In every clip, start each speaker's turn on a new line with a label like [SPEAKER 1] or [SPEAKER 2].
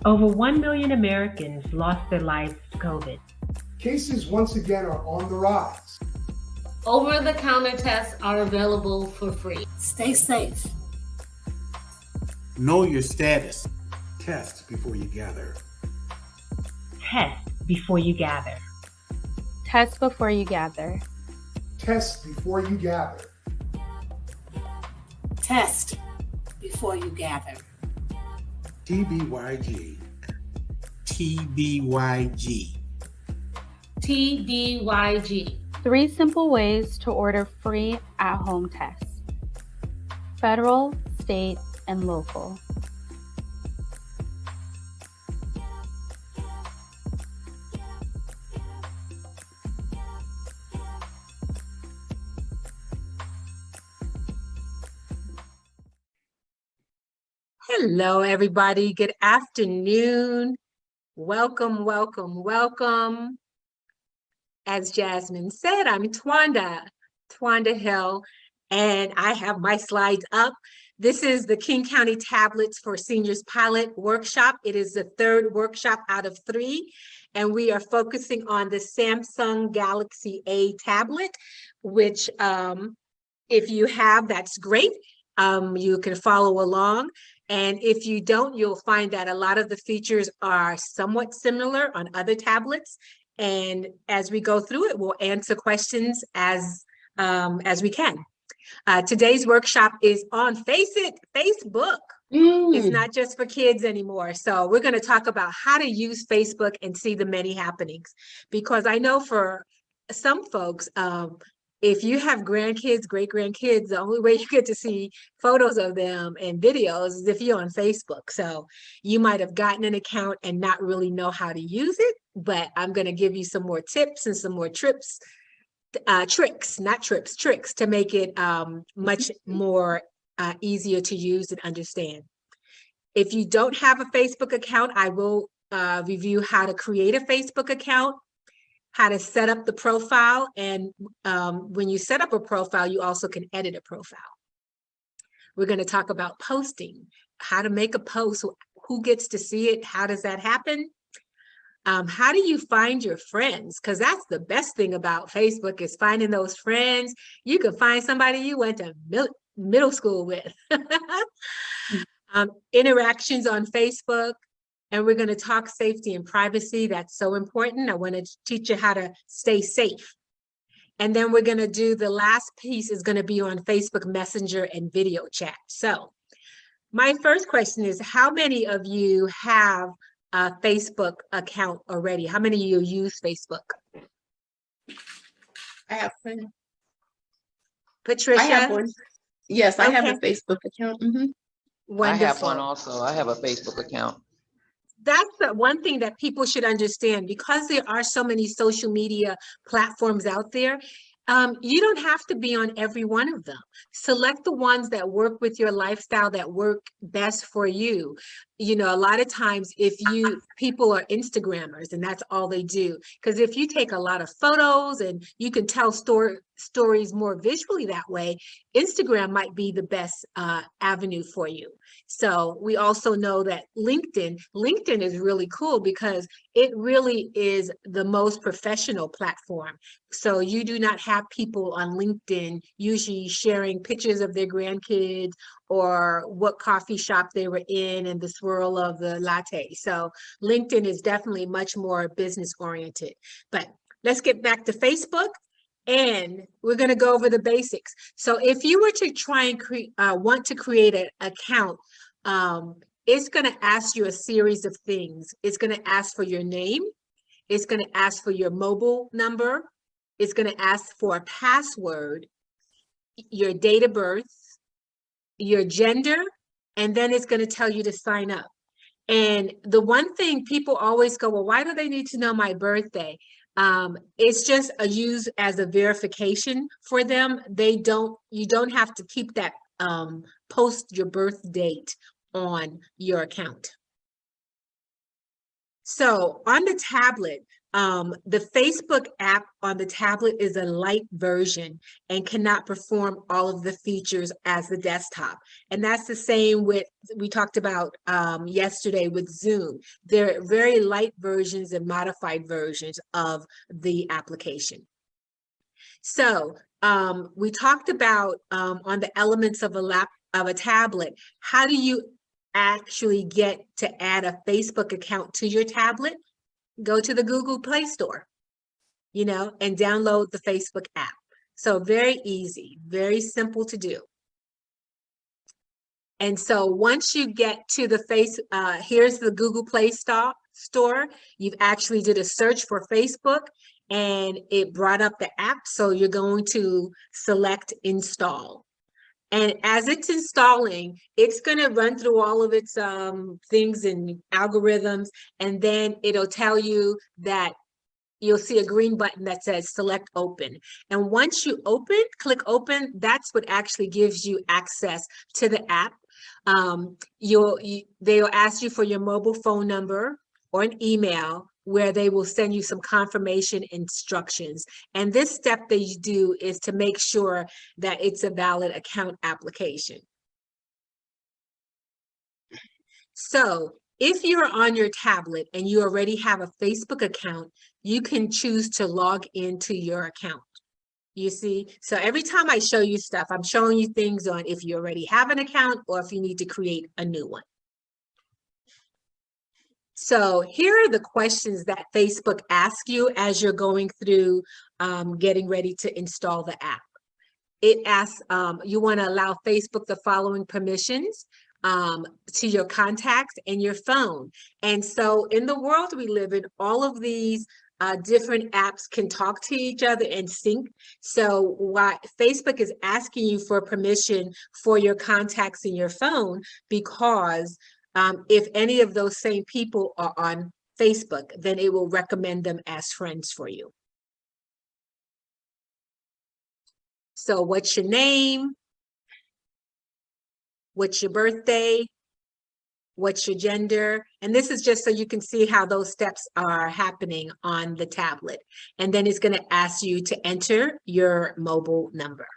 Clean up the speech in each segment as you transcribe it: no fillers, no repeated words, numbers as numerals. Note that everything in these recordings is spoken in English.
[SPEAKER 1] Over 1 million Americans lost their lives to COVID.
[SPEAKER 2] Cases once again are on the rise.
[SPEAKER 3] Over-the-counter tests are available for free.
[SPEAKER 4] Stay safe.
[SPEAKER 5] Know your status.
[SPEAKER 2] Test before you gather.
[SPEAKER 1] Test before you gather.
[SPEAKER 6] Test before you gather.
[SPEAKER 2] Test before you gather.
[SPEAKER 4] Test before you gather.
[SPEAKER 5] TBYG. TBYG.
[SPEAKER 3] TBYG.
[SPEAKER 6] 3 simple ways to order free at-home tests. Federal, state, and local.
[SPEAKER 7] Hello, everybody. Good afternoon. Welcome, welcome, welcome. As Jasmine said, I'm Twanda Hill, and I have my slides up. This is the King County Tablets for Seniors Pilot Workshop. It is the 3rd workshop out of 3, and we are focusing on the Samsung Galaxy A tablet, which if you have, that's great. You can follow along. And if you don't, you'll find that a lot of the features are somewhat similar on other tablets. And as we go through it, we'll answer questions as we can. Today's workshop is on Facebook. It's not just for kids anymore. So we're going to talk about how to use Facebook and see the many happenings. Because I know for some folks, if you have grandkids, great-grandkids, the only way you get to see photos of them and videos is if you're on Facebook. So you might have gotten an account and not really know how to use it, but I'm going to give you some more tips and some more tricks to make it much more easier to use and understand. If you don't have a Facebook account, I will review how to create a Facebook account, how to set up the profile, and when you set up a profile, you also can edit a profile. We're going to talk about posting, how to make a post, who gets to see it, how does that happen? How do you find your friends? Because that's the best thing about Facebook is finding those friends. You can find somebody you went to middle school with. Interactions on Facebook. And we're going to talk safety and privacy. That's so important. I want to teach you how to stay safe. And then we're going to do the last piece is going to be on Facebook Messenger and video chat. So my first question is, how many of you have a Facebook account already? How many of you use Facebook?
[SPEAKER 8] I have one.
[SPEAKER 7] Patricia?
[SPEAKER 8] I have one. Yes, I have
[SPEAKER 7] Okay.
[SPEAKER 8] a Facebook account.
[SPEAKER 7] Wonderful.
[SPEAKER 9] I have one also. I have a Facebook account.
[SPEAKER 7] That's the one thing that people should understand, because there are so many social media platforms out there. You don't have to be on every one of them. Select the ones that work with your lifestyle, that work best for you. You know, a lot of times people are Instagrammers and that's all they do. Because if you take a lot of photos and you can tell stories more visually that way, Instagram might be the best avenue for you. So we also know that LinkedIn is really cool because it really is the most professional platform. So you do not have people on LinkedIn usually sharing pictures of their grandkids or what coffee shop they were in and the swirl of the latte. So LinkedIn is definitely much more business oriented. But let's get back to Facebook. And we're going to go over the basics. So if you were to try and want to create an account, it's going to ask you a series of things. It's going to ask for your name. It's going to ask for your mobile number. It's going to ask for a password, your date of birth, your gender, and then it's going to tell you to sign up. And the one thing people always go, well, why do they need to know my birthday? It's just used as a verification for them. You don't have to keep that post your birth date on your account. So on the tablet, The Facebook app on the tablet is a light version and cannot perform all of the features as the desktop. And that's the same with, we talked about yesterday with Zoom. They're very light versions and modified versions of the application. So we talked about on the elements of a tablet, how do you actually get to add a Facebook account to your tablet? Go to the Google Play Store, you know, and download the Facebook app. So very easy, very simple to do. And so once you get to the here's the Google Play Store, you've actually did a search for Facebook and it brought up the app. So you're going to select install. And as it's installing, it's going to run through all of its things and algorithms, and then it'll tell you that you'll see a green button that says select open. And once you click open, that's what actually gives you access to the app. They'll ask you for your mobile phone number or an email, where they will send you some confirmation instructions. And this step that you do is to make sure that it's a valid account application. So if you're on your tablet and you already have a Facebook account, you can choose to log into your account. You see, so every time I show you stuff, I'm showing you things on if you already have an account or if you need to create a new one. So here are the questions that Facebook asks you as you're going through getting ready to install the app. It asks, you want to allow Facebook the following permissions to your contacts and your phone. And so in the world we live in, all of these different apps can talk to each other and sync. So why Facebook is asking you for permission for your contacts in your phone, because if any of those same people are on Facebook, then it will recommend them as friends for you. So what's your name? What's your birthday? What's your gender? And this is just so you can see how those steps are happening on the tablet. And then it's going to ask you to enter your mobile number.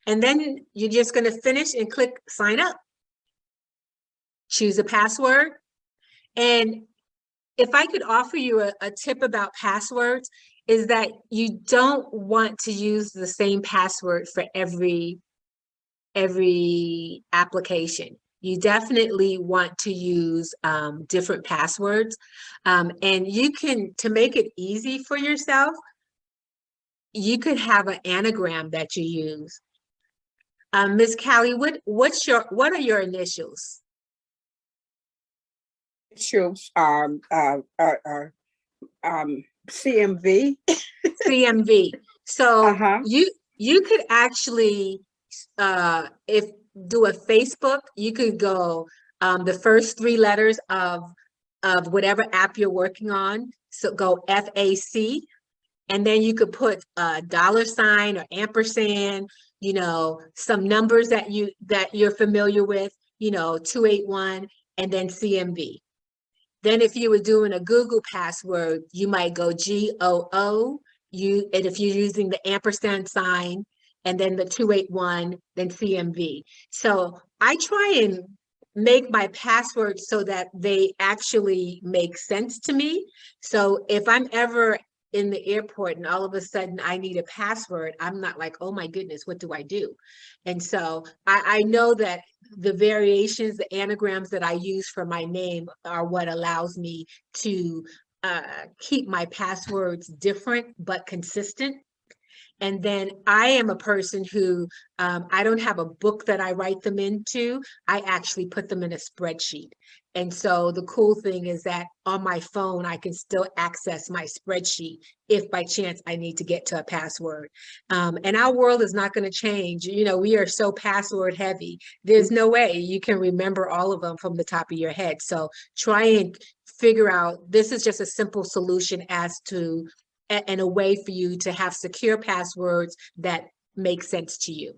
[SPEAKER 7] And then you're just going to finish and click sign up. Choose a password. And if I could offer you a tip about passwords, is that you don't want to use the same password for every application. You definitely want to use different passwords. And you can, to make it easy for yourself, you could have an anagram that you use. Ms. Callie, what are your initials?
[SPEAKER 5] Initials CMV.
[SPEAKER 7] CMV. So you could actually if do a Facebook, you could go the first 3 letters of whatever app you're working on. So go FAC, and then you could put a $ or ampersand, you know, some numbers that you're familiar with, you know, 281, and then CMV. Then if you were doing a Google password, you might go GOO, and if you're using the ampersand sign, and then the 281, then CMV. So I try and make my passwords so that they actually make sense to me. So if I'm ever in the airport and all of a sudden I need a password, I'm not like, oh my goodness, what do I do? And so I know that the variations, the anagrams that I use for my name are what allows me to keep my passwords different but consistent. And then I am a person who, I don't have a book that I write them into. I actually put them in a spreadsheet. And so the cool thing is that on my phone, I can still access my spreadsheet if by chance I need to get to a password. And our world is not going to change. You know, we are so password heavy. There's no way you can remember all of them from the top of your head. So try and figure out, this is just a simple solution as to and a way for you to have secure passwords that make sense to you.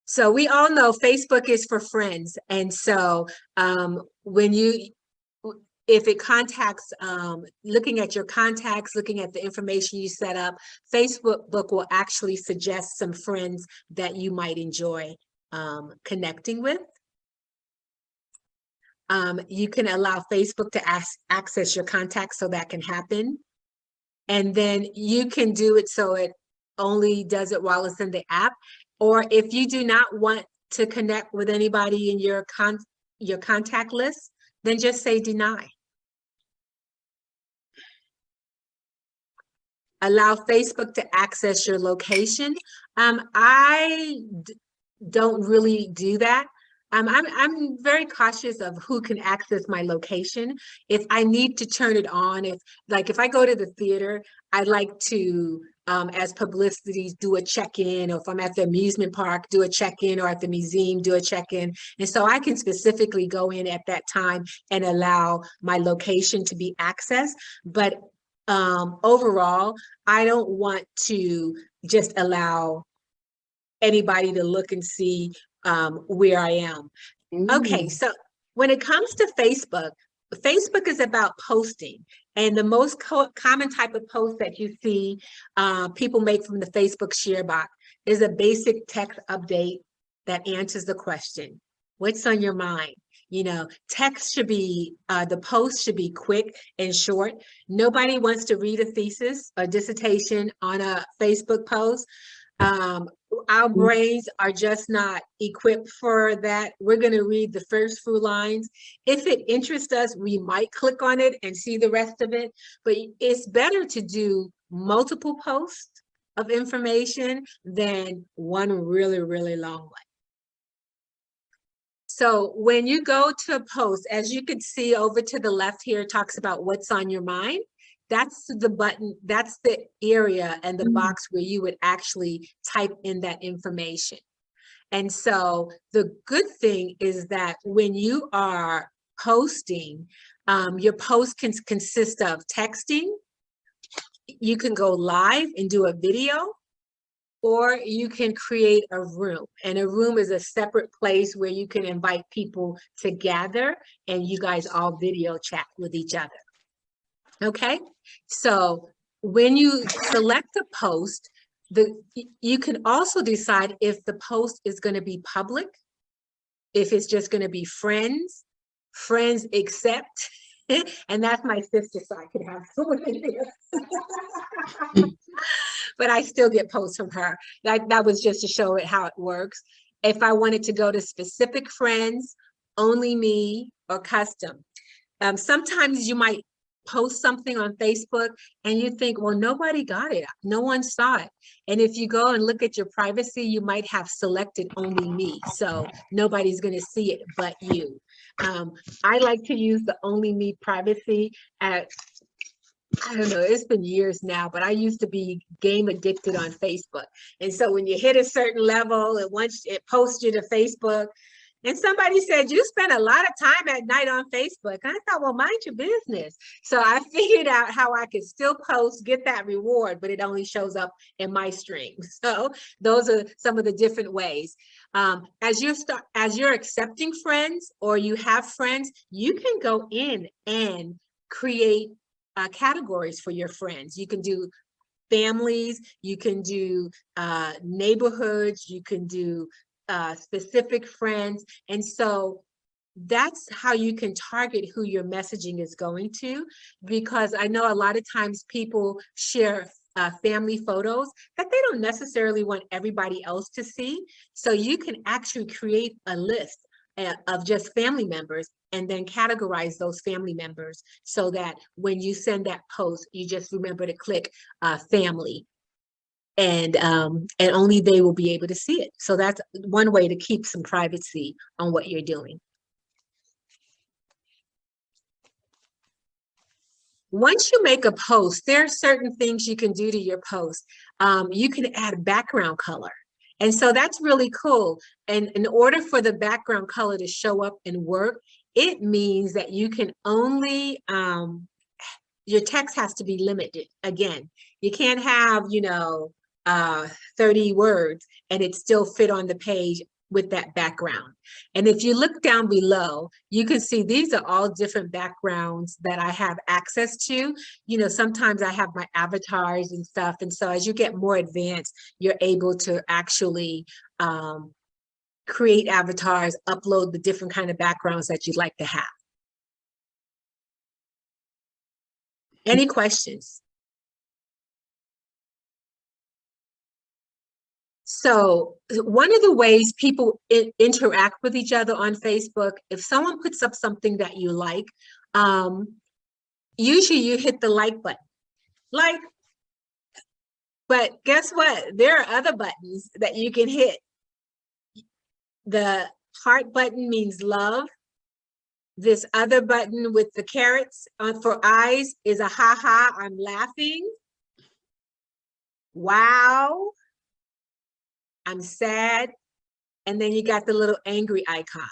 [SPEAKER 7] So we all know Facebook is for friends. And so when you if it contacts, looking at your contacts, looking at the information you set up, Facebook will actually suggest some friends that you might enjoy connecting with. You can allow Facebook to access your contacts, so that can happen. And then you can do it so it only does it while it's in the app. Or if you do not want to connect with anybody in your contact list, then just say deny. Allow Facebook to access your location. I don't really do that. I'm very cautious of who can access my location. If I need to turn it on, if I go to the theater, I like to, as publicity, do a check-in, or if I'm at the amusement park, do a check-in, or at the museum, do a check-in. And so I can specifically go in at that time and allow my location to be accessed. But overall, I don't want to just allow anybody to look and see where I am. Okay, so when it comes to Facebook, Facebook is about posting. And the most common type of post that you see people make from the Facebook share box is a basic text update that answers the question, what's on your mind? You know, text should be, the post should be quick and short. Nobody wants to read a thesis or dissertation on a Facebook post. Our brains are just not equipped for that. We're going to read the first few lines. If it interests us, we might click on it and see the rest of it. But it's better to do multiple posts of information than one really, really long one. So when you go to a post, as you can see over to the left here, it talks about what's on your mind. That's the button, that's the area and the box where you would actually type in that information. And so the good thing is that when you are posting, your post can consist of texting. You can go live and do a video, or you can create a room. And a room is a separate place where you can invite people to gather and you guys all video chat with each other. Okay, so when you select a post, you can also decide if the post is going to be public, if it's just going to be friends accept, and that's my sister, so I could have someone in there. But I still get posts from her. That was just to show it how it works. If I wanted to go to specific friends, only me, or custom. Sometimes you might post something on Facebook and you think, well, nobody got it. No one saw it. And if you go and look at your privacy, you might have selected only me. So nobody's going to see it but you. I like to use the only me privacy at, I don't know, it's been years now, but I used to be game addicted on Facebook. And so when you hit a certain level, and once it posts you to Facebook, and somebody said, you spend a lot of time at night on Facebook. And I thought, well, mind your business. So I figured out how I could still post, get that reward, but it only shows up in my stream. So those are some of the different ways. As you're accepting friends, or you have friends, you can go in and create categories for your friends. You can do families, you can do neighborhoods, you can do specific friends. And so that's how you can target who your messaging is going to, because I know a lot of times people share family photos that they don't necessarily want everybody else to see. So you can actually create a list of just family members and then categorize those family members so that when you send that post, you just remember to click family. And only they will be able to see it. So that's one way to keep some privacy on what you're doing. Once you make a post, there are certain things you can do to your post. You can add background color. And so that's really cool. And in order for the background color to show up and work, it means that you can only, your text has to be limited. Again, you can't have, 30 words and it still fit on the page with that background. And if you look down below, you can see these are all different backgrounds that I have access to. You know, sometimes I have my avatars and stuff. And so as you get more advanced, you're able to actually create avatars, upload the different kind of backgrounds that you'd like to have. Any questions? So one of the ways people interact with each other on Facebook, if someone puts up something that you like, usually you hit the like button. Like, but guess what? There are other buttons that you can hit. The heart button means love. This other button with the carrots for eyes is a ha, I'm laughing. Wow. I'm sad. And then you got the little angry icon.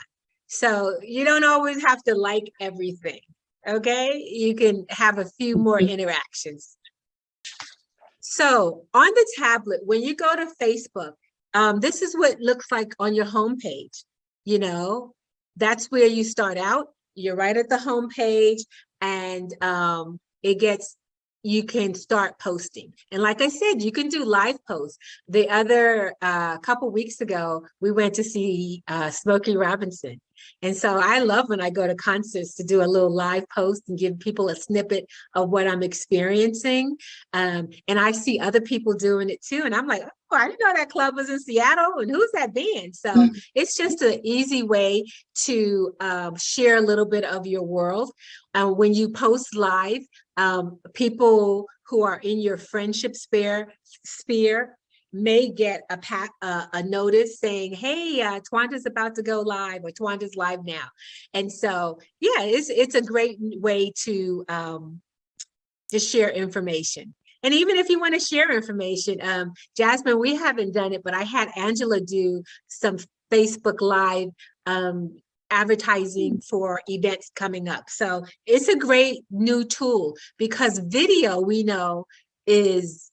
[SPEAKER 7] So you don't always have to like everything, okay? You can have a few more interactions. So on the tablet, when you go to Facebook, this is what it looks like on your homepage. You know, that's where you start out. You're right at the homepage, and you can start posting. And like I said, you can do live posts. The other couple weeks ago, we went to see Smokey Robinson. And so I love when I go to concerts to do a little live post and give people a snippet of what I'm experiencing. And I see other people doing it too. And I'm like, oh, I didn't know that club was in Seattle. And who's that band? So it's just an easy way to share a little bit of your world. When you post live, people who are in your friendship sphere may get a notice saying, hey, Twanda's about to go live, or Twanda's live now. And so, yeah, it's a great way to just share information. And even if you want to share information, Jasmine, we haven't done it, but I had Angela do some Facebook Live advertising for events coming up. So it's a great new tool, because video, we know, is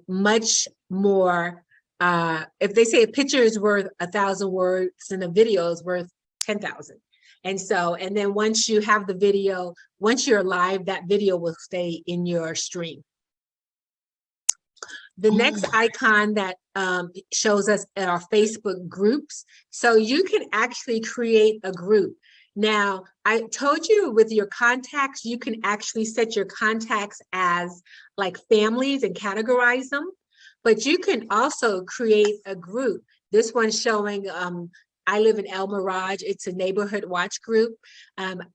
[SPEAKER 7] much more, if they say a picture is worth 1,000 words and a video is worth 10,000. And so, and then once you have the video, once you're live, that video will stay in your stream. The next icon that shows us at our Facebook groups. So you can actually create a group. Now, I told you with your contacts, you can actually set your contacts as like families and categorize them, but you can also create a group. This one's showing, I live in El Mirage. It's a neighborhood watch group.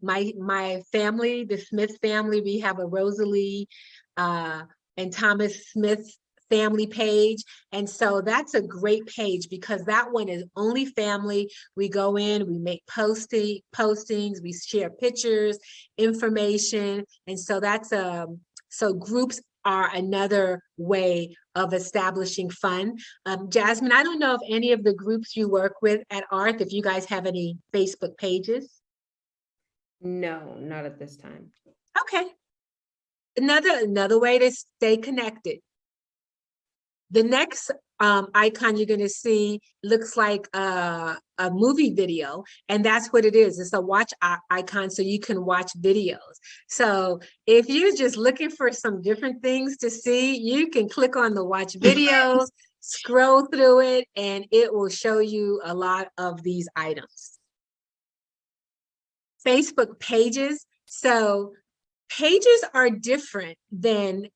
[SPEAKER 7] My family, the Smith family, we have a Rosalie and Thomas Smith family page. And so that's a great page, because that one is only family. We go in, we make postings, we share pictures, information. And so that's so groups are another way of establishing fun. Jasmine, I don't know if any of the groups you work with at AARTH, if you guys have any Facebook pages.
[SPEAKER 10] No, not at this time.
[SPEAKER 7] Okay. Another way to stay connected. The next icon you're going to see looks like a movie video, and that's what it is. It's a watch icon, so you can watch videos. So if you're just looking for some different things to see, you can click on the watch videos, scroll through it, and it will show you a lot of these items. Facebook pages. So pages are different than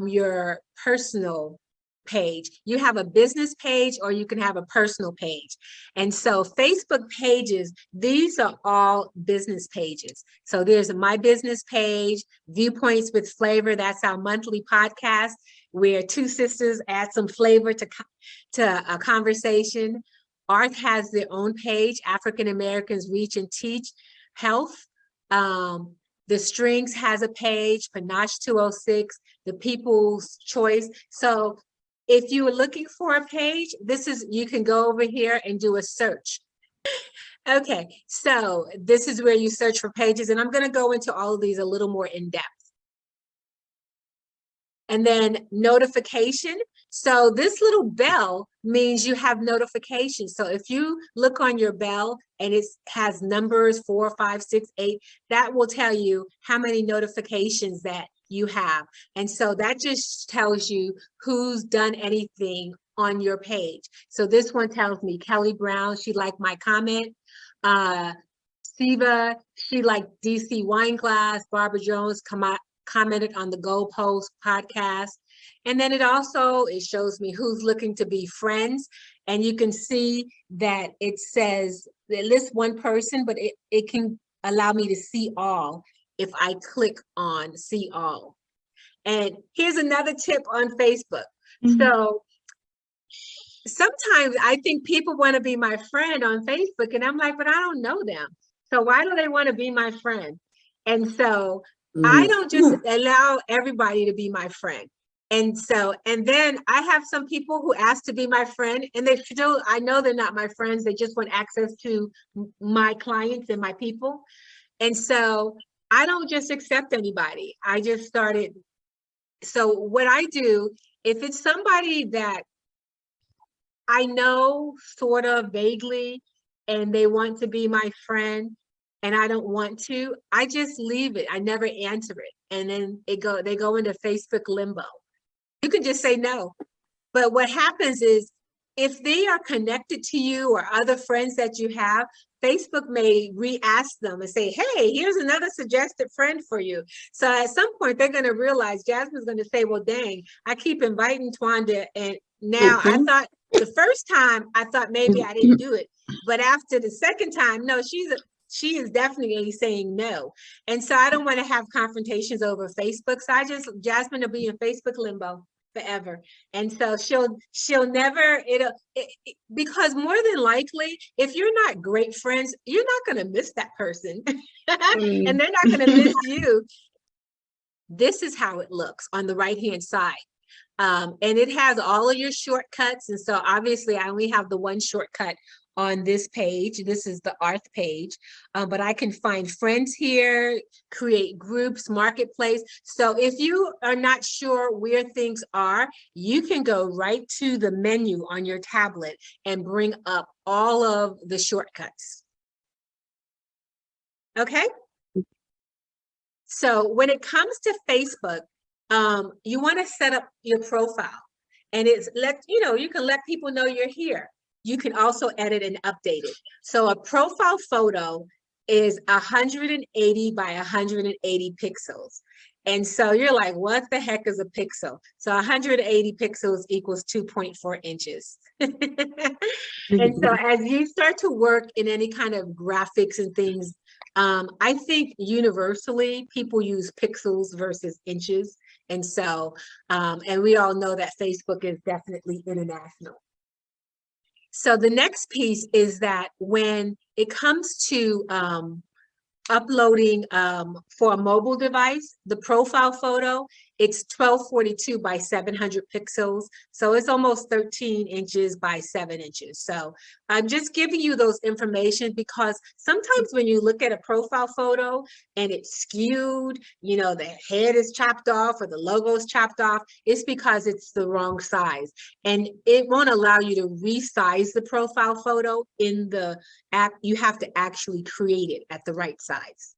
[SPEAKER 7] your personal page. You have a business page, or you can have a personal page. And so Facebook pages, these are all business pages. So there's my business page, Viewpoints with Flavor. That's our monthly podcast where two sisters add some flavor to a conversation. AARTH has their own page, African Americans Reach and Teach Health. The Strings has a page, Panache 206, The People's Choice. So if you were looking for a page, you can go over here and do a search. Okay, so this is where you search for pages, and I'm going to go into all of these a little more in depth. And then notification. So this little bell means you have notifications. So if you look on your bell and it has numbers 4, 5, 6, 8, that will tell you how many notifications that you have. And so that just tells you who's done anything on your page. So this one tells me Kelly Brown, she liked my comment. Siva, she liked DC Wine Glass. Barbara Jones commented on the Goalpost podcast. And then it shows me who's looking to be friends. And you can see that it says, it lists one person, but it can allow me to see all if I click on see all. And here's another tip on Facebook. So sometimes I think people want to be my friend on Facebook, and I'm like, but I don't know them. So why do they want to be my friend? And so I don't just allow everybody to be my friend. And then I have some people who ask to be my friend, and I know they're not my friends. They just want access to my clients and my people. And so I don't just accept anybody. I just started. So what I do, if it's somebody that I know sort of vaguely, and they want to be my friend, and I don't want to, I just leave it. I never answer it. And then they go into Facebook limbo. You can just say no. But what happens is, if they are connected to you or other friends that you have, Facebook may re-ask them and say, hey, here's another suggested friend for you. So at some point, they're going to realize, Jasmine's going to say, well, dang, I keep inviting Twanda. And now I thought the first time, I thought maybe I didn't do it. But after the second time, no, she is definitely saying no. And so I don't want to have confrontations over Facebook. So Jasmine will be in Facebook limbo forever. And so she'll never, because more than likely, if you're not great friends, you're not going to miss that person. And they're not going to miss you. This is how it looks on the right-hand side. And it has all of your shortcuts. And so obviously I only have the one shortcut on this page. This is the AARTH page, but I can find friends here, create groups, marketplace. So if you are not sure where things are, you can go right to the menu on your tablet and bring up all of the shortcuts. Okay. So when it comes to Facebook, you want to set up your profile, and you can let people know you're here. You can also edit and update it. So a profile photo is 180 by 180 pixels. And so you're like, what the heck is a pixel? So 180 pixels equals 2.4 inches. And so as you start to work in any kind of graphics and things, I think universally people use pixels versus inches. And so, and we all know that Facebook is definitely international. So the next piece is that when it comes to uploading for a mobile device, the profile photo, it's 1242 by 700 pixels. So it's almost 13 inches by 7 inches. So I'm just giving you those information because sometimes when you look at a profile photo and it's skewed, the head is chopped off or the logo is chopped off, it's because it's the wrong size. And it won't allow you to resize the profile photo in the app. You have to actually create it at the right size.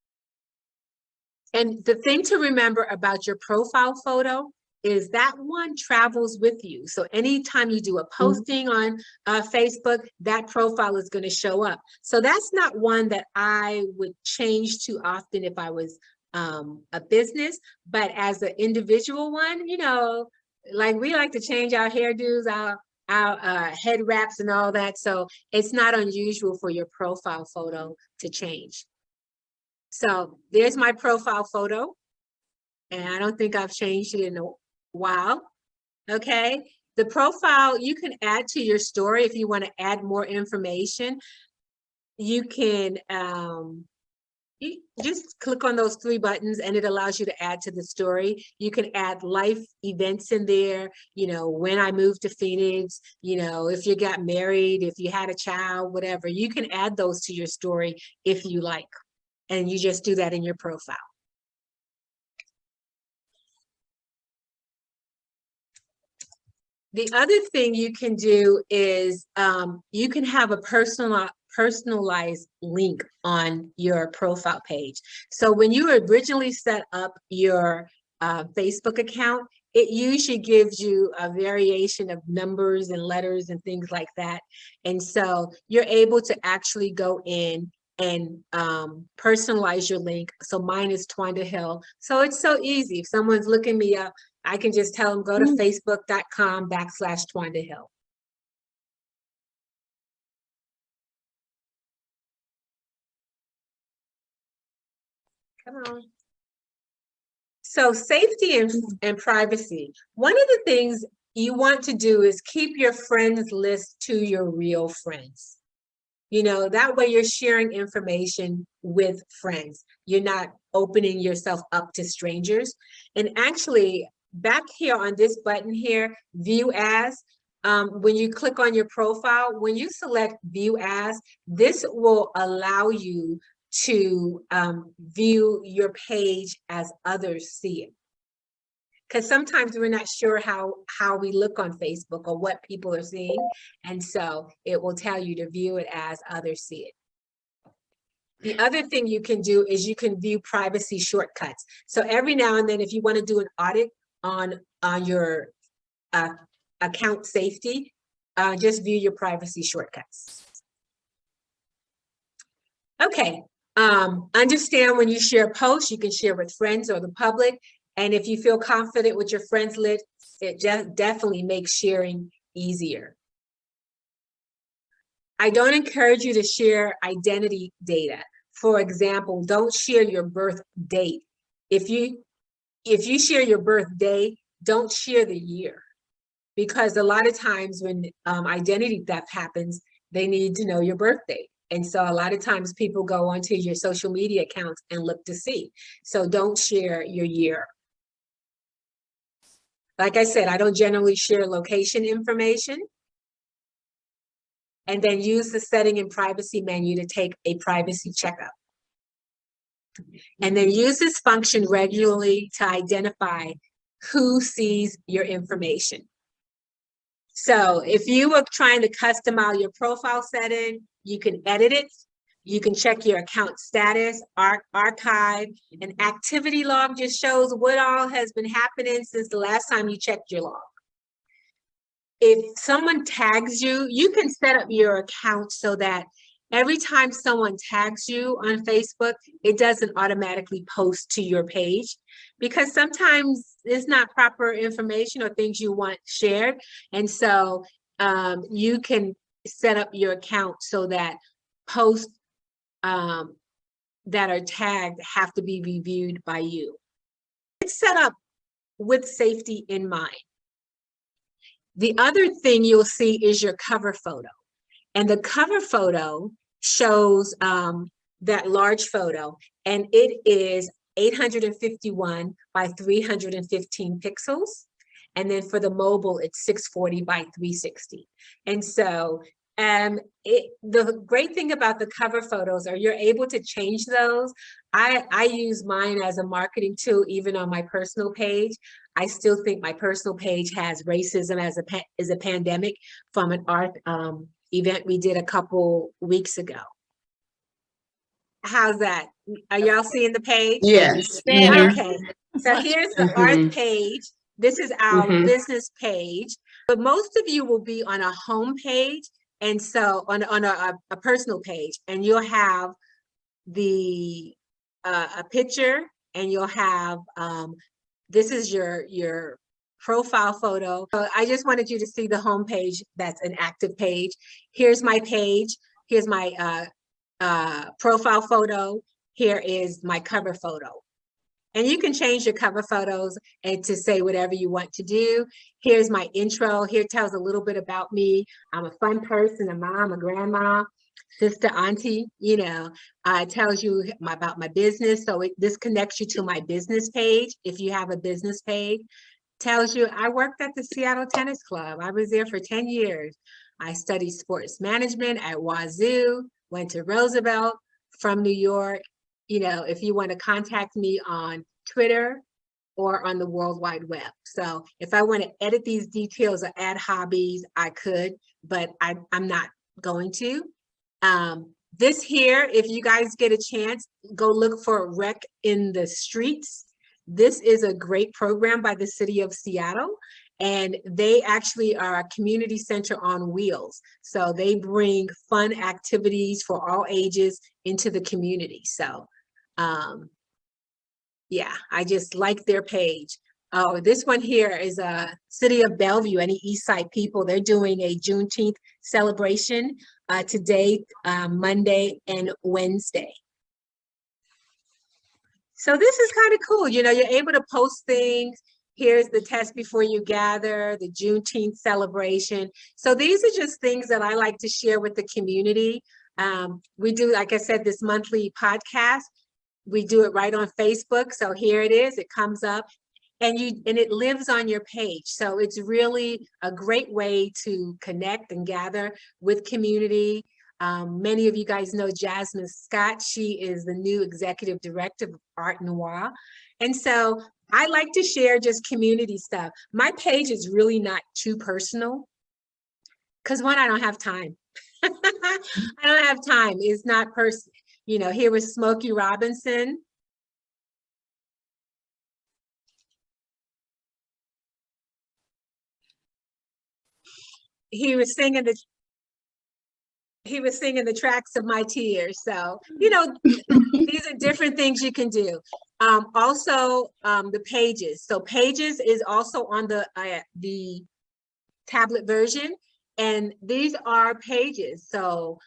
[SPEAKER 7] And the thing to remember about your profile photo is that one travels with you. So anytime you do a posting on Facebook, that profile is going to show up. So that's not one that I would change too often if I was a business, but as an individual one, like we like to change our hairdos, our head wraps and all that. So it's not unusual for your profile photo to change. So there's my profile photo, and I don't think I've changed it in a while. Okay, the profile you can add to your story if you want to add more information. You can you just click on those 3 buttons and it allows you to add to the story. You can add life events in there, when I moved to Phoenix, if you got married, if you had a child, whatever. You can add those to your story if you like. And you just do that in your profile. The other thing you can do is you can have a personalized link on your profile page. So when you originally set up your Facebook account, it usually gives you a variation of numbers and letters and things like that. And so you're able to actually go in and personalize your link. So mine is Twanda Hill. So it's so easy. If someone's looking me up, I can just tell them, go to facebook.com/Twanda Hill. Come on. So safety and privacy. One of the things you want to do is keep your friends list to your real friends. You know, that way you're sharing information with friends. You're not opening yourself up to strangers. And actually, back here on this button here, view as, when you click on your profile, when you select view as, this will allow you to view your page as others see it. Because sometimes we're not sure how we look on Facebook or what people are seeing. And so it will tell you to view it as others see it. The other thing you can do is you can view privacy shortcuts. So every now and then, if you want to do an audit on your account safety, just view your privacy shortcuts. Okay, understand when you share posts, you can share with friends or the public. And if you feel confident with your friends list, it definitely makes sharing easier. I don't encourage you to share identity data. For example, don't share your birth date. If you share your birthday, don't share the year. Because a lot of times when identity theft happens, they need to know your birthday. And so a lot of times people go onto your social media accounts and look to see. So don't share your year. Like I said, I don't generally share location information. And then use the setting and privacy menu to take a privacy checkup. And then use this function regularly to identify who sees your information. So if you were trying to customize your profile setting, you can edit it. You can check your account status, archive, and activity log just shows what all has been happening since the last time you checked your log. If someone tags you, you can set up your account so that every time someone tags you on Facebook, it doesn't automatically post to your page, because sometimes it's not proper information or things you want shared. And so you can set up your account so that posts that are tagged have to be reviewed by you. It's set up with safety in mind. The other thing you'll see is your cover photo. And the cover photo shows that large photo, and it is 851 by 315 pixels. And then for the mobile, it's 640 by 360. And so the great thing about the cover photos are you're able to change those. I use mine as a marketing tool, even on my personal page. I still think my personal page has racism as a pandemic from an art event we did a couple weeks ago. How's that? Are y'all seeing the page?
[SPEAKER 8] Yes.
[SPEAKER 7] Okay, so here's the art page. This is our business page, but most of you will be on a home page, and so on a personal page, and you'll have the a picture, and you'll have this is your profile photo. So I just wanted you to see the home page. That's an active page. Here's my page. Here's my profile photo. Here is my cover photo. And you can change your cover photos and to say whatever you want to do. Here's my intro. Here tells a little bit about me. I'm a fun person, a mom, a grandma, sister, auntie, you know. It tells you about my business. So this connects you to my business page. If you have a business page, tells you I worked at the Seattle Tennis Club. I was there for 10 years. I studied sports management at Wazoo, went to Roosevelt, from New York. You know, if you want to contact me on Twitter, or on the World Wide Web. So if I want to edit these details or add hobbies, I could, but I'm not going to. This here, if you guys get a chance, go look for Rec in the Streets. This is a great program by the city of Seattle, and they actually are a community center on wheels. So they bring fun activities for all ages into the community. So yeah, I just like their page. Oh, this one here is a City of Bellevue, any East Side people. They're doing a Juneteenth celebration today, Monday and Wednesday. So this is kind of cool. You know, you're able to post things. Here's the test before you gather, the Juneteenth celebration. So these are just things that I like to share with the community. We do, like I said, this monthly podcast. We do it right on Facebook. So here it is, it comes up and it lives on your page. So it's really a great way to connect and gather with community. Many of you guys know Jasmine Scott. She is the new executive director of Art Noir. And so I like to share just community stuff. My page is really not too personal because one, I don't have time. I don't have time. It's not personal. You know, here was Smokey Robinson. He was singing the tracks of my tears. So, you know, these are different things you can do. Also, the pages. So pages is also on the tablet version. And these are pages so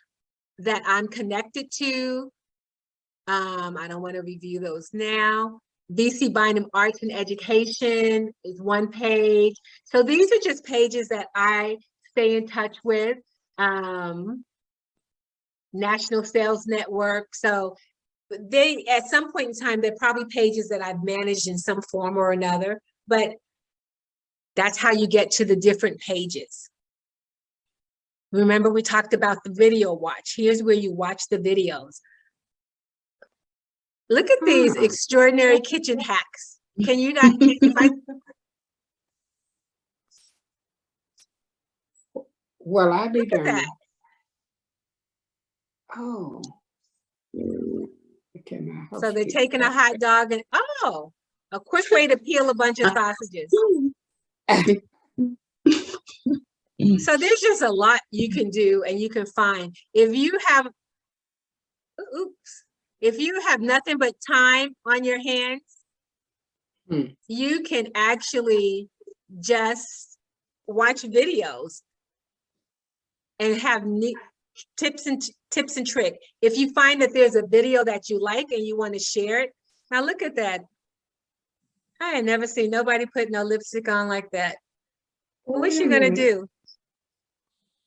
[SPEAKER 7] that I'm connected to. I don't want to review those now. BC Bynum Arts and Education is one page. So these are just pages that I stay in touch with. National Sales Network. So they, at some point in time, they're probably pages that I've managed in some form or another, but that's how you get to the different pages. Remember, we talked about the video watch. Here's where you watch the videos. Look at these extraordinary kitchen hacks. Can you not,
[SPEAKER 5] Well, I'll be
[SPEAKER 7] look at
[SPEAKER 5] darned.
[SPEAKER 7] that.
[SPEAKER 5] Oh.
[SPEAKER 7] So they're taking a hot dog and, oh, a quick way to peel a bunch of sausages. So there's just a lot you can do and you can find. If you have, oops, if you have nothing but time on your hands, you can actually just watch videos and have neat tips and trick. If you find that there's a video that you like and you want to share it, now look at that. I had never seen nobody put no lipstick on like that. What's she gonna do?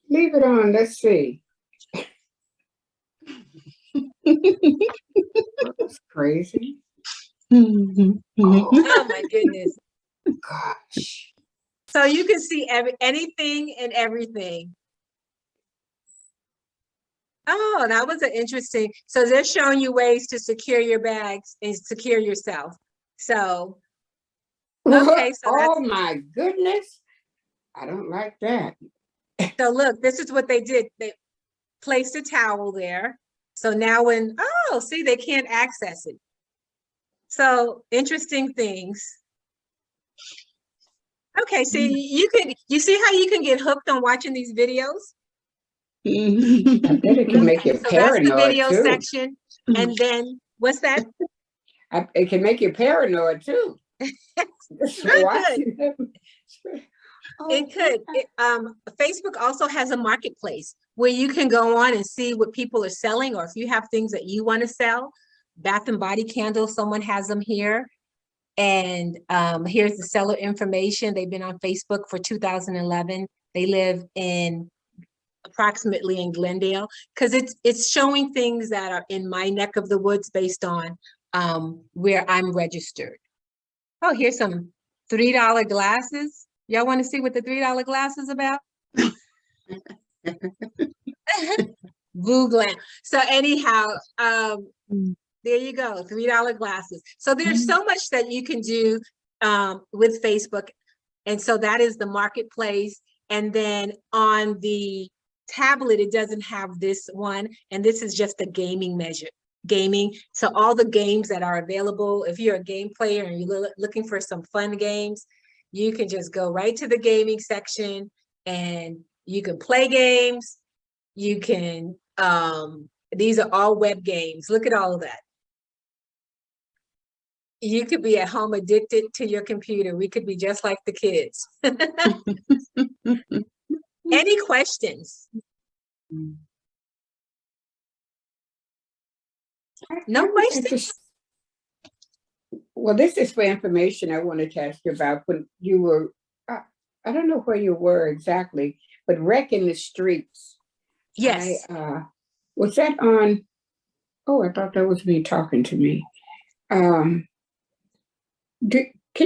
[SPEAKER 5] Leave it on. Let's see. That's crazy.
[SPEAKER 7] Oh my goodness.
[SPEAKER 5] Gosh.
[SPEAKER 7] So you can see anything and everything. Oh, that was an interesting. So they're showing you ways to secure your bags and secure yourself. So, okay. So
[SPEAKER 5] oh my goodness. I don't like that.
[SPEAKER 7] So look, this is what they did. They placed a towel there. So now when, oh, see, they can't access it. So interesting things. Okay, so you see how you can get hooked on watching these videos?
[SPEAKER 5] I bet it can make you
[SPEAKER 7] So
[SPEAKER 5] paranoid
[SPEAKER 7] that's the video
[SPEAKER 5] too.
[SPEAKER 7] section. And then what's that?
[SPEAKER 5] It can make you paranoid too.
[SPEAKER 7] It could. Facebook also has a marketplace where you can go on and see what people are selling, or if you have things that you want to sell. Bath and Body Candles, someone has them here. And here's the seller information. They've been on Facebook for 2011. They live in approximately in Glendale, because it's showing things that are in my neck of the woods based on where I'm registered. Oh, here's some $3 glasses. Y'all want to see what the $3 glass is about? Blue glam. So anyhow, there you go, $3 glasses. So there's so much that you can do with Facebook. And so that is the marketplace. And then on the tablet, it doesn't have this one. And this is just a gaming gaming. So all the games that are available, if you're a game player and you're looking for some fun games, you can just go right to the gaming section and you can play games. You can, these are all web games. Look at all of that. You could be at home addicted to your computer. We could be just like the kids. Any questions? No questions?
[SPEAKER 5] Well, this is for information I wanted to ask you about. When you were, I don't know where you were exactly, but wrecking the streets.
[SPEAKER 7] Yes.
[SPEAKER 5] Was that on? Oh, I thought that was me talking to me. Can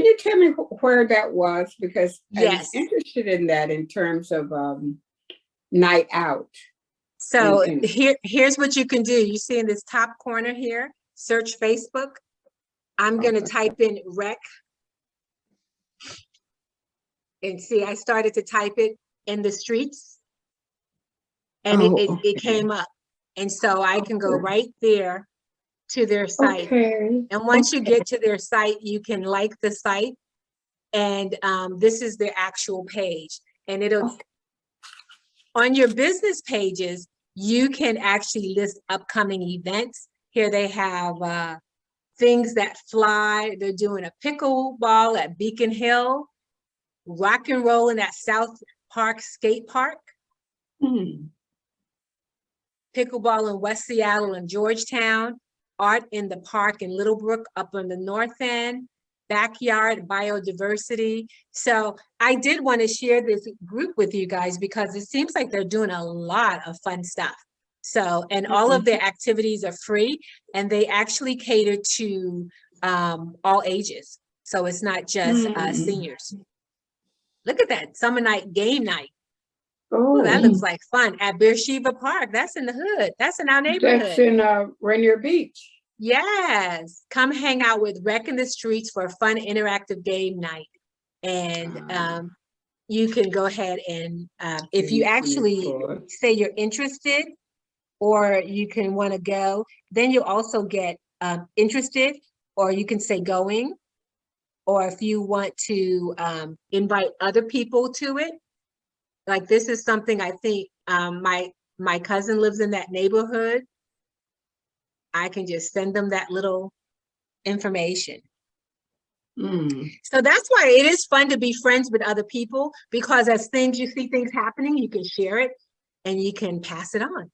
[SPEAKER 5] you tell me where that was? Because
[SPEAKER 7] yes,
[SPEAKER 5] I'm interested in that in terms of night out.
[SPEAKER 7] So here's what you can do. You see in this top corner here, search Facebook. I'm going to type in rec. And see, I started to type it in the streets. And it came up. And so I can go right there to their site. And once you get to their site, you can like the site. And this is their actual page. And it'll, on your business pages, you can actually list upcoming events. Here they have things that fly. They're doing a pickleball at Beacon Hill, rock and rolling at South Park Skate Park, pickleball in West Seattle and Georgetown, art in the park in Littlebrook up on the north end, backyard biodiversity. So I did want to share this group with you guys because it seems like they're doing a lot of fun stuff. So, and all of their activities are free and they actually cater to all ages. So it's not just seniors. Look at that, summer night game night. Oh, that looks like fun at Beersheba Park. That's in the hood. That's in our neighborhood.
[SPEAKER 5] That's in Rainier Beach.
[SPEAKER 7] Yes, come hang out with Rec in the Streets for a fun interactive game night. And you can go ahead and if you actually say you're interested or you can want to go, then you also get interested, or you can say going, or if you want to invite other people to it. Like this is something I think my cousin lives in that neighborhood. I can just send them that little information. So that's why it is fun to be friends with other people, because as you see things happening, you can share it and you can pass it on.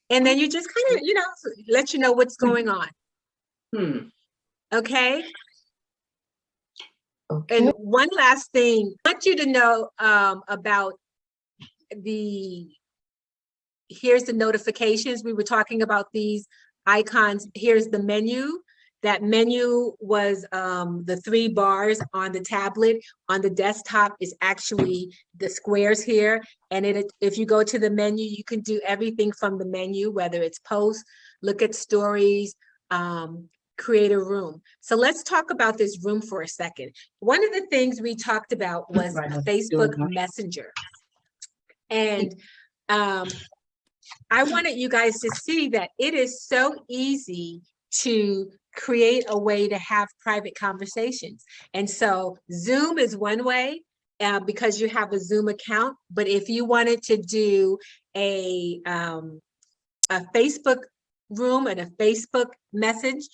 [SPEAKER 7] And then you just kind of, let you know what's going on. Okay. And one last thing, I want you to know about here's the notifications. We were talking about these icons. Here's the menu. That menu was the 3 bars on the tablet. On the desktop is actually the squares here. And if you go to the menu, you can do everything from the menu, whether it's post, look at stories, create a room. So let's talk about this room for a second. One of the things we talked about was Facebook Messenger. And I wanted you guys to see that it is so easy to create a way to have private conversations. And so Zoom is one way because you have a Zoom account. But if you wanted to do a Facebook room and a Facebook message,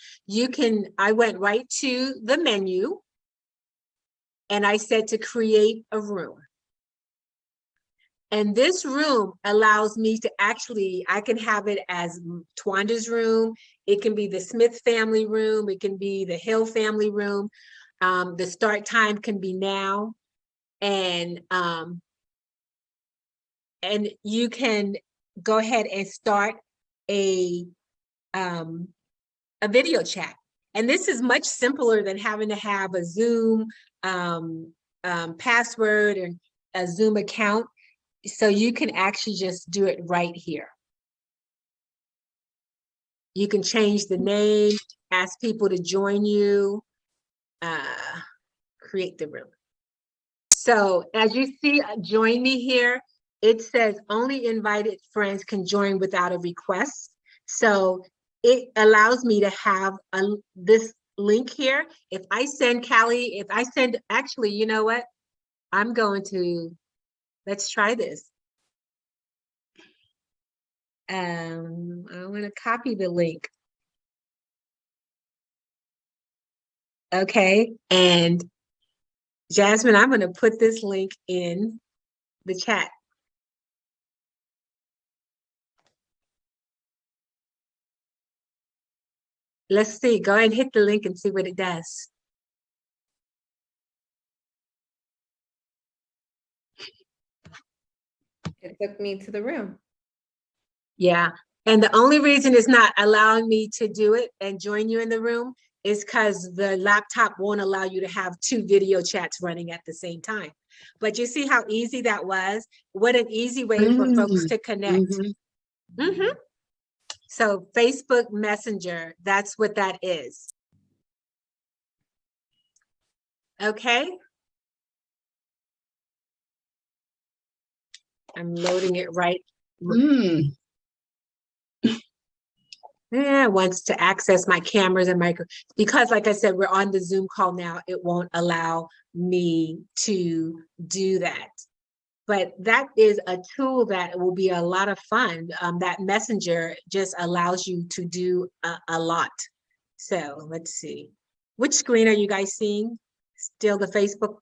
[SPEAKER 7] I went right to the menu and I said to create a room. And this room allows me to I can have it as Twanda's room. It can be the Smith family room. It can be the Hill family room. The start time can be now. And you can go ahead and start a video chat. And this is much simpler than having to have a Zoom password and a Zoom account. So you can actually just do it right here. You can change the name, ask people to join you. create the room. So as you see, join me here, it says only invited friends can join without a request. So it allows me to have this link here. If I send Callie, actually, you know what? I'm going to, let's try this. I'm going to copy the link. Okay, and Jasmine, I'm going to put this link in the chat. Let's see, go ahead and hit the link and see what it does.
[SPEAKER 10] It took me to the room.
[SPEAKER 7] Yeah, and the only reason it's not allowing me to do it and join you in the room is because the laptop won't allow you to have 2 video chats running at the same time. But you see how easy that was? What an easy way for folks to connect. So Facebook Messenger, that's what that is. Okay. I'm loading it right. Yeah, wants to access my cameras and micro, because like I said, we're on the Zoom call now. It won't allow me to do that. But that is a tool that will be a lot of fun. That Messenger just allows you to do a lot. So let's see. Which screen are you guys seeing? Still the Facebook?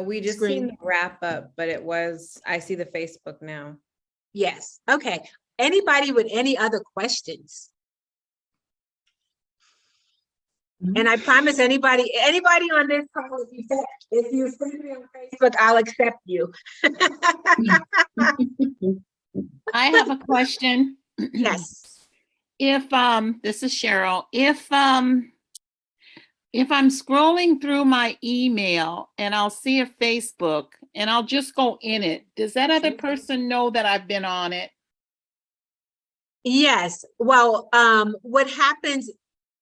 [SPEAKER 10] We just seen the wrap up, but I see the Facebook now.
[SPEAKER 7] Yes. Okay. Anybody with any other questions? And I promise anybody on this call, if you send me on Facebook, I'll accept you.
[SPEAKER 11] I have a question.
[SPEAKER 7] Yes.
[SPEAKER 11] If this is Cheryl, if I'm scrolling through my email and I'll see a Facebook and I'll just go in it, does that other person know that I've been on it?
[SPEAKER 7] Yes. Well, what happens,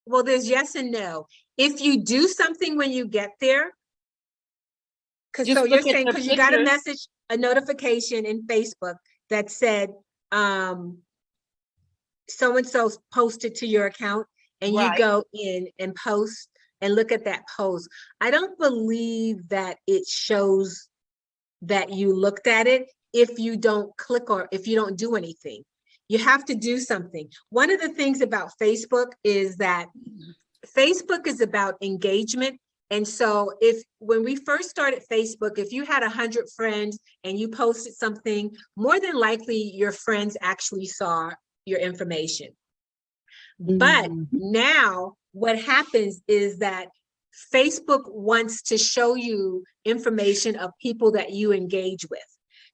[SPEAKER 7] well, there's yes and no. If you do something when you get there, because so you're saying because you got a message, a notification in Facebook that said so-and-so posted to your account, and you go in and post and look at that post. I don't believe that it shows that you looked at it if you don't click or if you don't do anything. You have to do something. One of the things about Facebook is that Facebook is about engagement. And so when we first started Facebook, if you had 100 friends and you posted something, more than likely your friends actually saw your information. But now what happens is that Facebook wants to show you information of people that you engage with.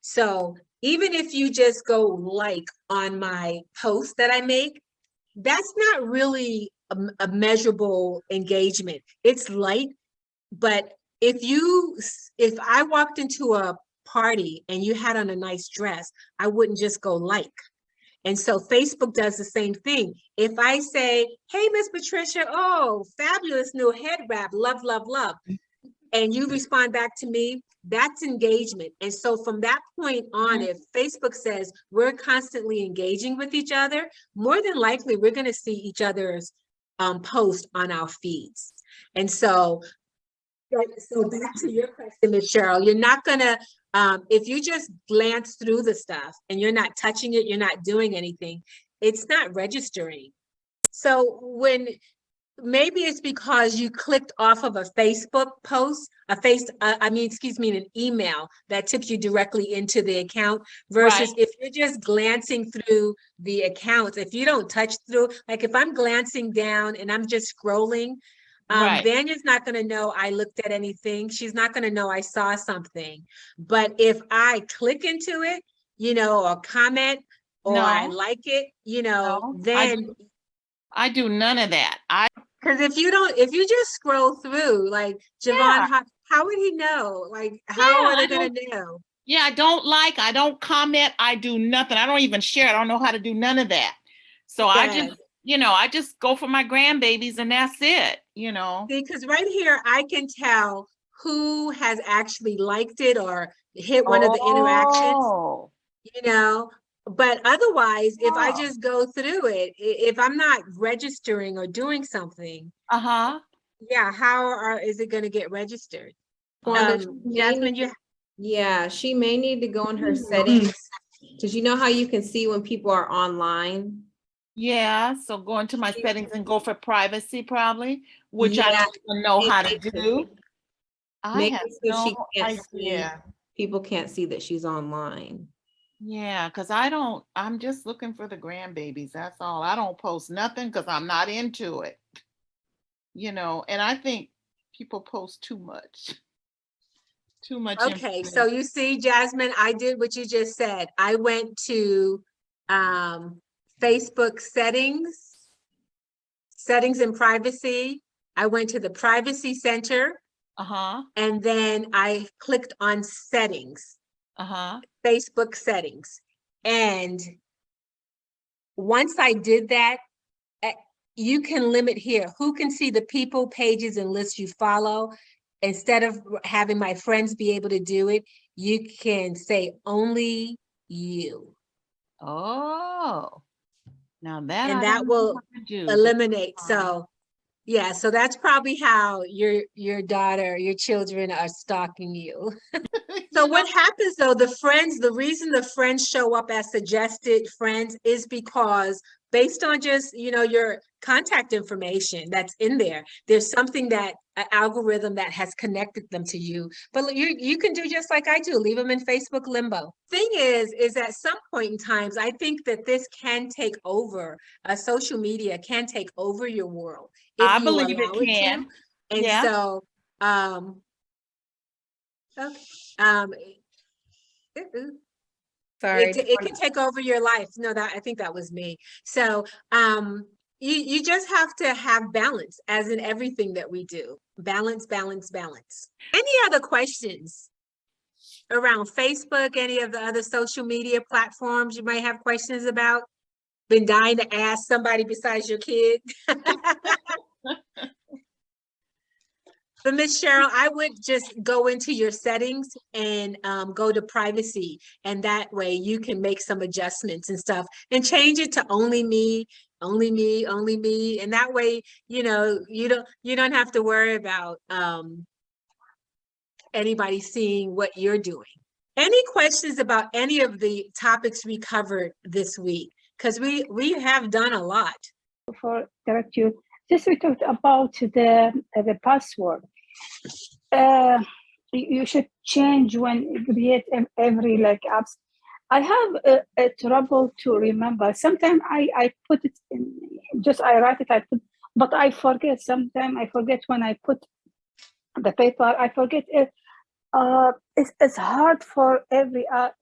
[SPEAKER 7] So even if you just go like on my post that I make, that's not really a measurable engagement. It's light, but if I walked into a party and you had on a nice dress, I wouldn't just go like. And so Facebook does the same thing. If I say, hey, Miss Patricia, oh, fabulous new head wrap, love, love, love. And you respond back to me, that's engagement. And so from that point on, if Facebook says we're constantly engaging with each other, more than likely we're going to see each other's post on our feeds. And so back to your question, Ms. Cheryl, you're not going to, if you just glance through the stuff and you're not touching it, you're not doing anything, it's not registering. So maybe it's because you clicked off of a Facebook post, an email that tips you directly into the account versus if you're just glancing through the accounts, if you don't touch through, like if I'm glancing down and I'm just scrolling, Vanya's not going to know I looked at anything. She's not going to know I saw something. But if I click into it, or comment or I like it, then
[SPEAKER 11] I do none of that.
[SPEAKER 7] Because if you just scroll through, like Javon, how would he know? Like, how are they going to know?
[SPEAKER 11] Yeah, I don't comment, I do nothing. I don't even share. I don't know how to do none of that. So I just go for my grandbabies and that's it,
[SPEAKER 7] Because right here, I can tell who has actually liked it or hit one of the interactions,
[SPEAKER 11] Oh,
[SPEAKER 7] you know. But otherwise, if I just go through it, if I'm not registering or doing something,
[SPEAKER 11] uh-huh.
[SPEAKER 7] yeah, is it going to get registered?
[SPEAKER 10] Twanda, she may
[SPEAKER 7] Jasmine,
[SPEAKER 10] need- yeah, she may need to go in her settings. Because you know how you can see when people are online?
[SPEAKER 11] Yeah, so go into my settings and go for privacy probably, which I
[SPEAKER 10] Yeah,
[SPEAKER 11] don't even know how to do. I
[SPEAKER 10] make
[SPEAKER 11] have
[SPEAKER 10] it so she
[SPEAKER 11] no
[SPEAKER 10] can't see,
[SPEAKER 11] idea.
[SPEAKER 10] people can't see that she's online.
[SPEAKER 11] Yeah, because I'm just looking for the grandbabies. That's all. I don't post nothing because I'm not into it. And I think people post too much. Too much
[SPEAKER 7] okay, so you see, Jasmine, I did what you just said. I went to Facebook settings and privacy. I went to the privacy center.
[SPEAKER 11] Uh-huh.
[SPEAKER 7] And then I clicked on settings,
[SPEAKER 11] Uh-huh.
[SPEAKER 7] Facebook settings. And once I did that, you can limit here who can see the people, pages, and lists you follow. Instead of having my friends be able to do it, you can say only you.
[SPEAKER 11] Oh, now that
[SPEAKER 7] And
[SPEAKER 11] I
[SPEAKER 7] that
[SPEAKER 11] don't know
[SPEAKER 7] will
[SPEAKER 11] how to do.
[SPEAKER 7] eliminate. So yeah, so that's probably how your daughter, your children are stalking you. So what happens though, the reason the friends show up as suggested friends is because based on just, your contact information that's in there, there's something that an algorithm that has connected them to you. But you can do just like I do, leave them in Facebook limbo. Thing is at some point in times, I think that this can take over, social media can take over your world if
[SPEAKER 11] I
[SPEAKER 7] you
[SPEAKER 11] believe
[SPEAKER 7] allow
[SPEAKER 11] it
[SPEAKER 7] it
[SPEAKER 11] can.
[SPEAKER 7] to. And
[SPEAKER 11] Yeah.
[SPEAKER 7] so, okay.
[SPEAKER 10] Sorry.
[SPEAKER 7] It can take over your life. No, I think that was me. So you just have to have balance, as in everything that we do. Balance, balance, balance. Any other questions around Facebook, any of the other social media platforms you might have questions about? Been dying to ask somebody besides your kid? But Miss Cheryl, I would just go into your settings and go to privacy, and that way you can make some adjustments and stuff and change it to only me, only me, only me. And that way, you don't have to worry about anybody seeing what you're doing. Any questions about any of the topics we covered this week? Because we have done a lot.
[SPEAKER 12] For correct you, just we talked about the password. You should change when you create every apps. I have a trouble to remember. Sometimes I put it in, I write it, but I forget. Sometimes I forget when I put the paper. I forget it. It's hard for every app.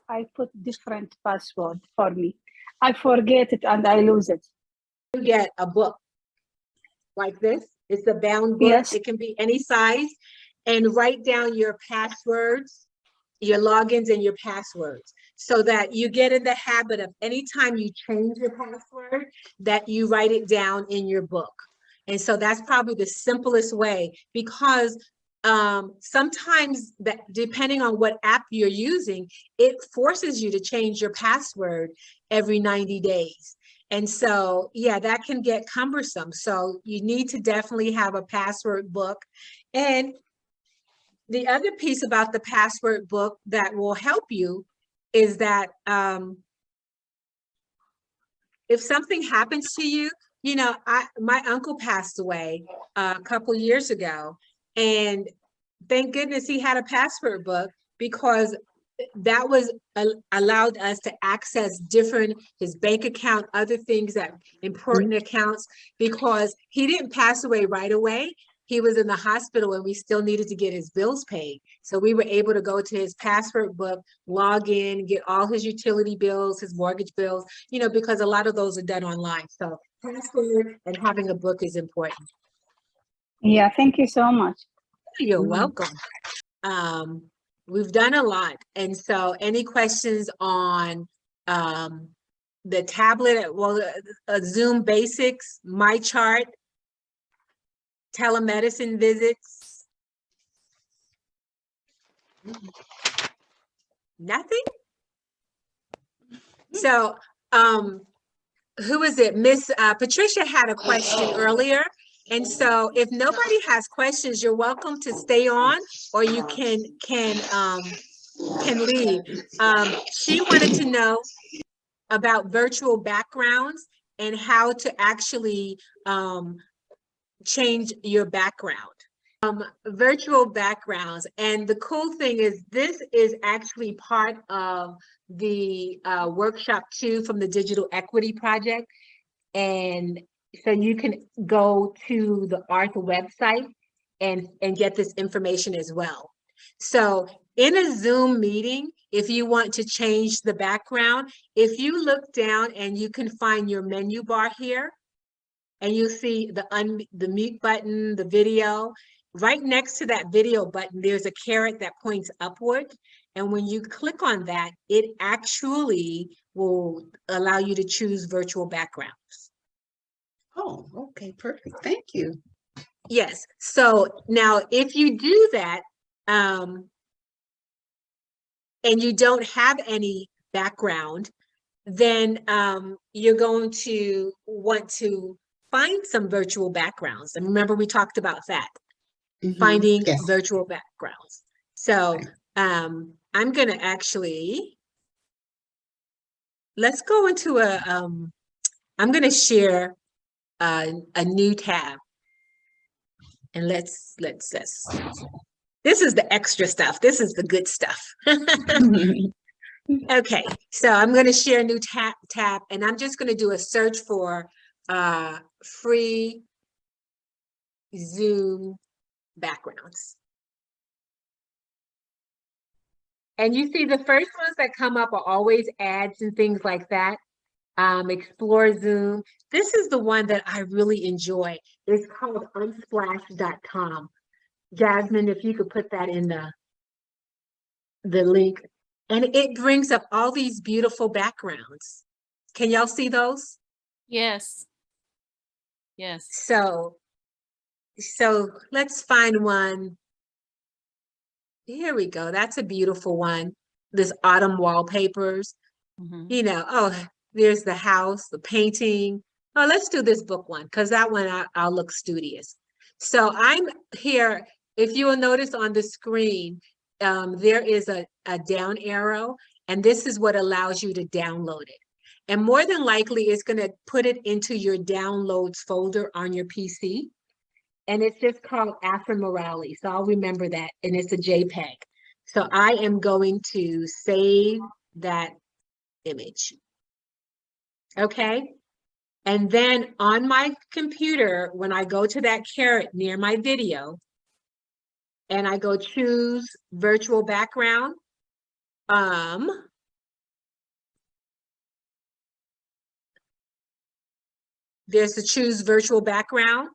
[SPEAKER 12] I put different password for me. I forget it and I lose it.
[SPEAKER 7] You get a book like this. It's a bound book.
[SPEAKER 12] Yes.
[SPEAKER 7] It can be any size, and write down your passwords, your logins, and your passwords, so that you get in the habit of anytime you change your password, that you write it down in your book. And so that's probably the simplest way, because sometimes that depending on what app you're using, it forces you to change your password every 90 days. And so, yeah, that can get cumbersome. So you need to definitely have a password book. And the other piece about the password book that will help you is that if something happens to you, my uncle passed away a couple years ago, and thank goodness he had a password book, because that was allowed us to access his bank account, other things, that important accounts, because he didn't pass away right away. He was in the hospital and we still needed to get his bills paid. So we were able to go to his password book, log in, get all his utility bills, his mortgage bills, because a lot of those are done online. So password and having a book is important.
[SPEAKER 12] Yeah, thank you so much.
[SPEAKER 7] You're welcome. We've done a lot. And so any questions on the tablet, Zoom basics, my chart, telemedicine visits, Nothing? So, who is it? Miss Patricia had a question earlier. And so if nobody has questions, you're welcome to stay on, or you can leave. She wanted to know about virtual backgrounds and how to actually change your background. Virtual backgrounds. And the cool thing is this is actually part of the workshop 2 from the Digital Equity Project. And so you can go to the AARTH website and get this information as well. So in a Zoom meeting, if you want to change the background, if you look down and you can find your menu bar here, and you see the mute button, the video, right next to that video button, there's a caret that points upward. And when you click on that, it actually will allow you to choose virtual backgrounds.
[SPEAKER 8] Oh, okay, perfect. Thank you.
[SPEAKER 7] Yes. So now if you do that, and you don't have any background, then you're going to want to find some virtual backgrounds. And remember, we talked about that, finding virtual backgrounds. So I'm going to actually, let's go into I'm going to share a new tab. And let's, this is the extra stuff. This is the good stuff. Okay, so I'm going to share a new tab, and I'm just going to do a search for free Zoom backgrounds. And you see the first ones that come up are always ads and things like that. Explore Zoom. This is the one that I really enjoy. It's called unsplash.com. Jasmine, if you could put that in the link. And it brings up all these beautiful backgrounds. Can y'all see those?
[SPEAKER 11] Yes. Yes.
[SPEAKER 7] So let's find one. Here we go. That's a beautiful one. This autumn wallpapers. You know, oh, there's the house, the painting. Oh, let's do this book one, because that one I'll look studious. So I'm here. If you will notice on the screen, there is a down arrow, and this is what allows you to download it. And more than likely, it's going to put it into your downloads folder on your PC. And it's just called Afro Morales. So I'll remember that. And it's a JPEG. So I am going to save that image. Okay. And then on my computer, when I go to that caret near my video, and I go choose virtual background, there's the choose virtual background.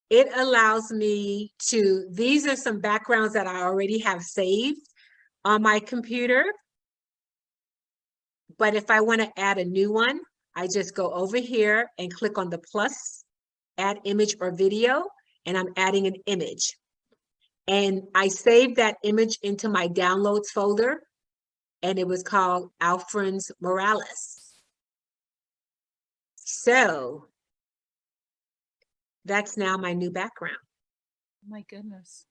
[SPEAKER 7] It allows me to, these are some backgrounds that I already have saved on my computer. But if I want to add a new one, I just go over here and click on the plus, add image or video, and I'm adding an image. And I saved that image into my downloads folder, and it was called Alfred's Morales. So that's now my new background.
[SPEAKER 11] My goodness.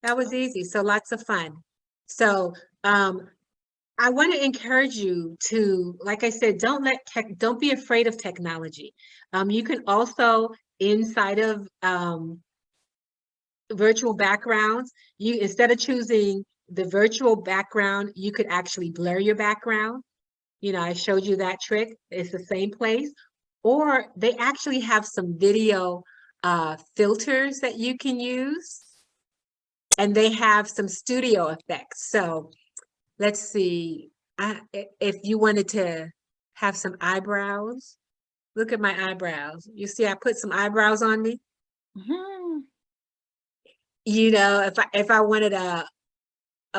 [SPEAKER 7] That was easy. So lots of fun. So I want to encourage you to, like I said, don't be afraid of technology. You can also, inside of virtual backgrounds, instead of choosing the virtual background, you could actually blur your background. You know, I showed you that trick. It's the same place. Or they actually have some video filters that you can use. And they have some studio effects. So let's see, if you wanted to have some eyebrows, look at my eyebrows. You see, I put some eyebrows on me. You know, if I wanted a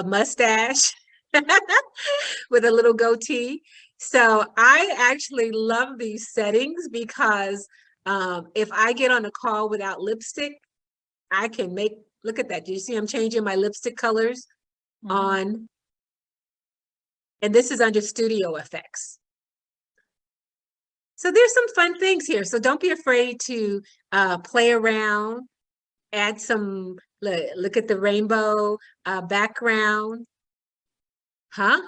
[SPEAKER 7] mustache with a little goatee. So I actually love these settings because if I get on a call without lipstick, I can make Look at that. Do you see I'm changing my lipstick colors on? And this is under studio effects. So there's some fun things here. So don't be afraid to play around, add some, look at the rainbow background. Huh?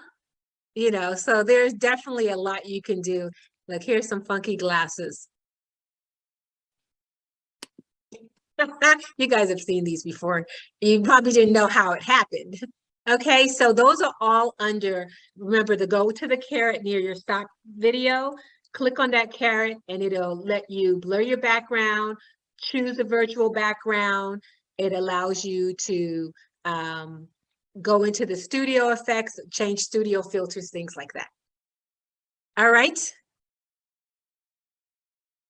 [SPEAKER 7] You know, so there's definitely a lot you can do. Like, here's some funky glasses. You guys have seen these before. You probably didn't know how it happened. Okay, so those are all under, remember to go to the caret near your stock video, click on that caret and it'll let you blur your background, choose a virtual background. It allows you to go into the studio effects, change studio filters, things like that. All right.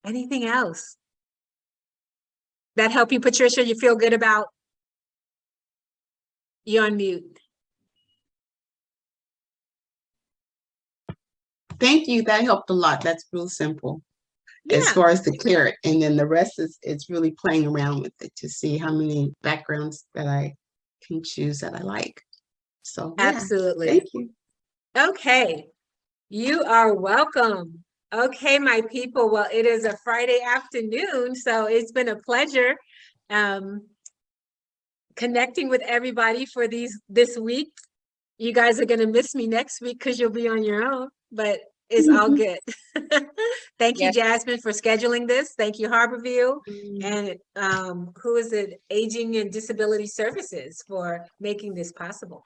[SPEAKER 7] Anything else? That help you, Patricia? You feel good about? You're on mute.
[SPEAKER 8] Thank you. That helped a lot. That's real simple.
[SPEAKER 7] Yeah.
[SPEAKER 8] As far as the carrot, and then the rest is it's really playing around with it to see how many backgrounds that I can choose that I like. So yeah,
[SPEAKER 7] absolutely.
[SPEAKER 8] thank you.
[SPEAKER 7] Okay, you are welcome. Okay, my people. Well, it is a Friday afternoon, so it's been a pleasure connecting with everybody for this week. You guys are going to miss me next week because you'll be on your own, but it's all good. Thank you, Jasmine, for scheduling this. Thank you, Harborview. And who is it? Aging and Disability Services for making this possible.